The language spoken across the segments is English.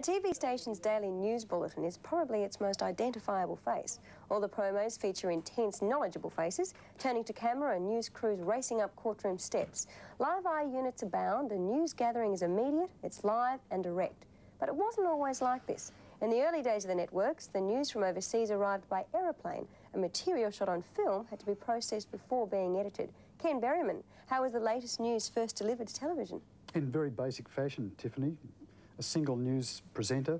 TV station's daily news bulletin is probably its most identifiable face. All the promos feature intense, knowledgeable faces, turning to camera and news crews racing up courtroom steps. Live eye units abound, and news gathering is immediate, it's live and direct. But it wasn't always like this. In the early days of the networks, the news from overseas arrived by aeroplane, and material shot on film had to be processed before being edited. Ken Berryman, how was the latest news first delivered to television? In very basic fashion, Tiffany. A single news presenter,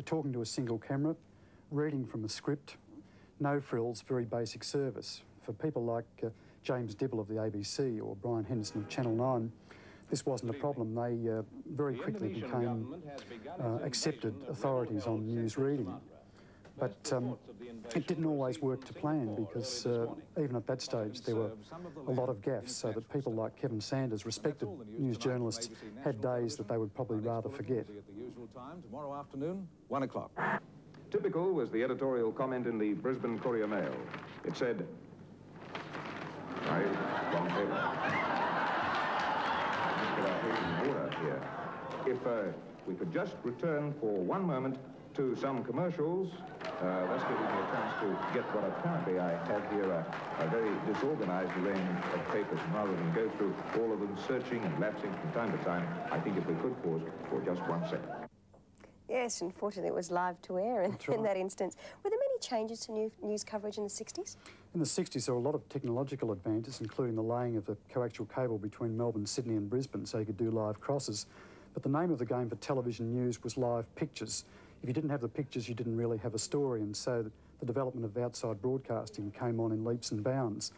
talking to a single camera, reading from a script, no frills, very basic service. For people like James Dibble of the ABC or Brian Henderson of Channel 9, this wasn't a problem. They very quickly became accepted authorities on news reading. But it didn't always work to plan because even at that stage there were a lot of gaffes, so that people like Kevin Sanders, respected news journalists, had days that they would probably rather forget. At the usual time, tomorrow afternoon, 1 o'clock. Typical was the editorial comment in the Brisbane Courier Mail. It said, right, wrong paper. If we could just return for one moment to some commercials, thus giving me a chance to get what apparently I have here a very disorganized range of papers, and rather than go through all of them searching and lapsing from time to time, I think if we could pause for just 1 second. Yes, unfortunately it was live to air in that instance. Were there many changes to news coverage in the 60s? In the 60s there were a lot of technological advances, including the laying of the coaxial cable between Melbourne, Sydney and Brisbane, so you could do live crosses. But the name of the game for television news was live pictures. If you didn't have the pictures, you didn't really have a story, and so the development of outside broadcasting came on in leaps and bounds.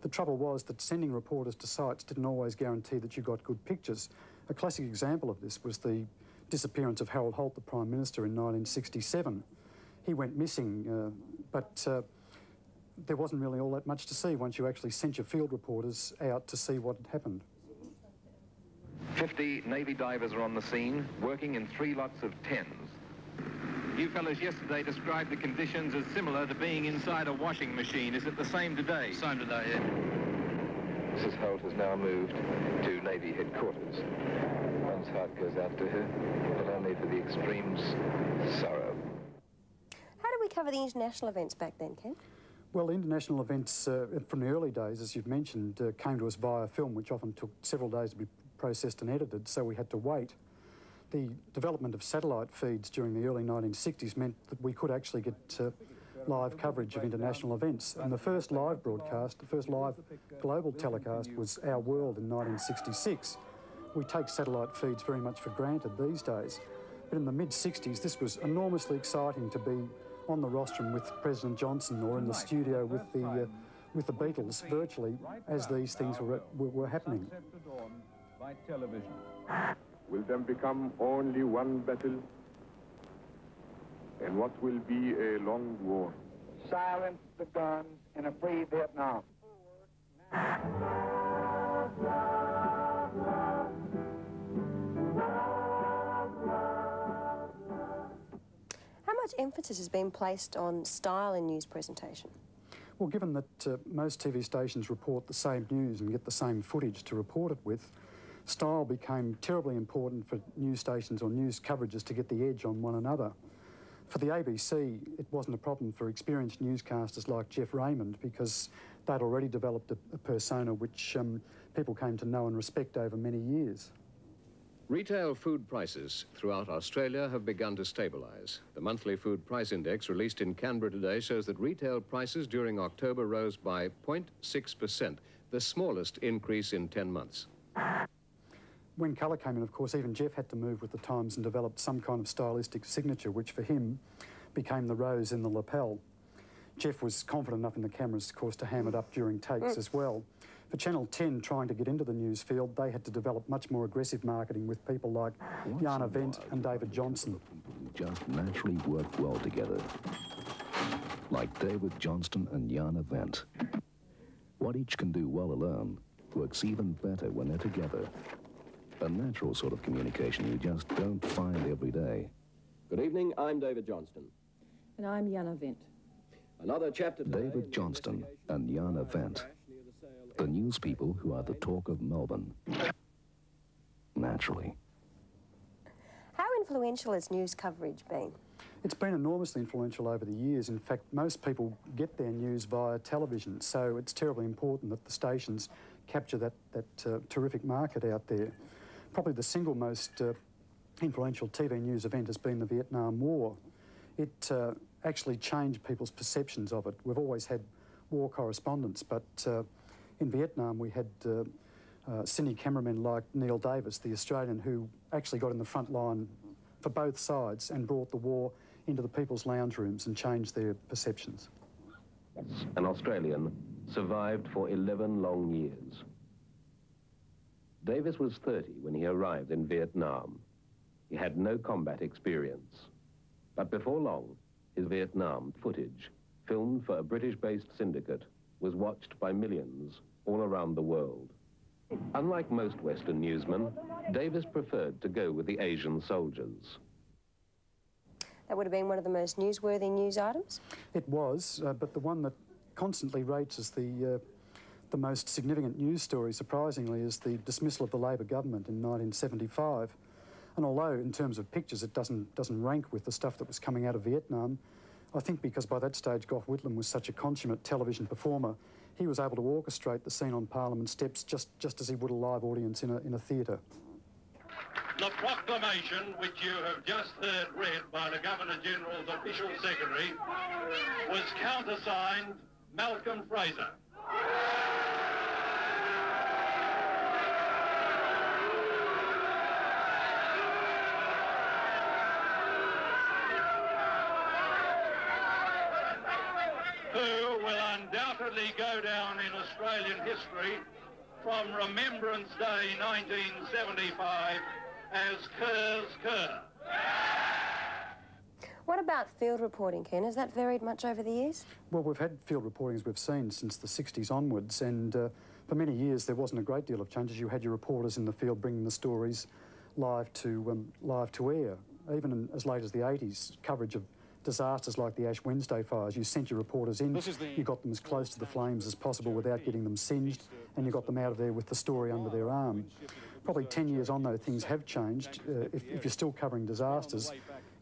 The trouble was that sending reporters to sites didn't always guarantee that you got good pictures. A classic example of this was the disappearance of Harold Holt, the Prime Minister, in 1967. He went missing, but there wasn't really all that much to see once you actually sent your field reporters out to see what had happened. 50 Navy divers are on the scene, working in 3 lots of 10s. You fellows yesterday described the conditions as similar to being inside a washing machine. Is it the same today? Same today, yeah. Mrs. Holt has now moved to Navy headquarters. One's heart goes out to her, but only for the extreme sorrow. How did we cover the international events back then, Ken? Well, the international events from the early days, as you've mentioned, came to us via film, which often took several days to be processed and edited, so we had to wait. The development of satellite feeds during the early 1960s meant that we could actually get live coverage of international events. And the first live broadcast, the first live global telecast was Our World in 1966. We take satellite feeds very much for granted these days. But in the mid-60s, this was enormously exciting to be on the rostrum with President Johnson or in the studio with the Beatles, virtually, as these things were happening. By television. Will then become only one battle, and what will be a long war. Silence the gun in a free Vietnam. How much emphasis has been placed on style in news presentation? Well, given that most TV stations report the same news and get the same footage to report it with, style became terribly important for news stations or news coverages to get the edge on one another. For the ABC, it wasn't a problem for experienced newscasters like Jeff Raymond because they'd already developed a persona which people came to know and respect over many years. Retail food prices throughout Australia have begun to stabilise. The monthly food price index released in Canberra today shows that retail prices during October rose by 0.6%, the smallest increase in 10 months. When colour came in, of course, even Jeff had to move with the times and developed some kind of stylistic signature, which for him became the rose in the lapel. Jeff was confident enough in the cameras, of course, to ham it up during takes as well. For Channel 10, trying to get into the news field, they had to develop much more aggressive marketing with people like Jana Wendt and David Johnston. Just naturally work well together, like David Johnston and Jana Wendt. What each can do well alone works even better when they're together. A natural sort of communication you just don't find every day. Good evening, I'm David Johnston. And I'm Jana Wendt. Another chapter today. David Johnston and Jana Wendt, the news people who are the talk of Melbourne. Naturally. How influential has news coverage been? It's been enormously influential over the years. In fact, most people get their news via television, so it's terribly important that the stations capture that terrific market out there. Probably the single most influential TV news event has been the Vietnam War. It actually changed people's perceptions of it. We've always had war correspondents, but in Vietnam we had cine cameramen like Neil Davis, the Australian, who actually got in the front line for both sides and brought the war into the people's lounge rooms and changed their perceptions. An Australian survived for 11 long years. Davis was 30 when he arrived in Vietnam. He had no combat experience. But before long, his Vietnam footage, filmed for a British-based syndicate, was watched by millions all around the world. Unlike most Western newsmen, Davis preferred to go with the Asian soldiers. That would have been one of the most newsworthy news items? It was, but the one that constantly rates as the most significant news story, surprisingly, is the dismissal of the Labor government in 1975. And although, in terms of pictures, it doesn't rank with the stuff that was coming out of Vietnam, I think because by that stage Gough Whitlam was such a consummate television performer, he was able to orchestrate the scene on Parliament steps just as he would a live audience in a theatre. The proclamation, which you have just heard read by the Governor-General's official secretary, was countersigned Malcolm Fraser. Who will undoubtedly go down in Australian history from Remembrance Day 1975 as Kerr's Kerr. What about field reporting, Ken? Has that varied much over the years? Well, we've had field reporting, as we've seen, since the 60s onwards, and for many years there wasn't a great deal of changes. You had your reporters in the field bringing the stories live to air. Even as late as the 80s, coverage of disasters like the Ash Wednesday fires, you sent your reporters in, you got them as close to the flames as possible without getting them singed, and you got them out of there with the story under their arm. Probably 10 years on, though, things have changed. If you're still covering disasters,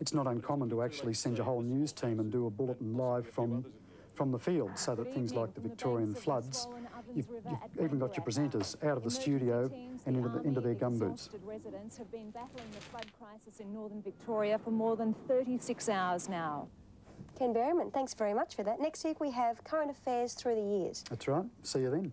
it's not uncommon to actually send your whole news team and do a bulletin live from the field, so that things like the Victorian floods, you've even got your presenters out of the studio and into their gumboots. Residents have been battling the flood crisis in northern Victoria for more than 36 hours now. Ken Berryman, thanks very much for that. Next week we have current affairs through the years. That's right. See you then.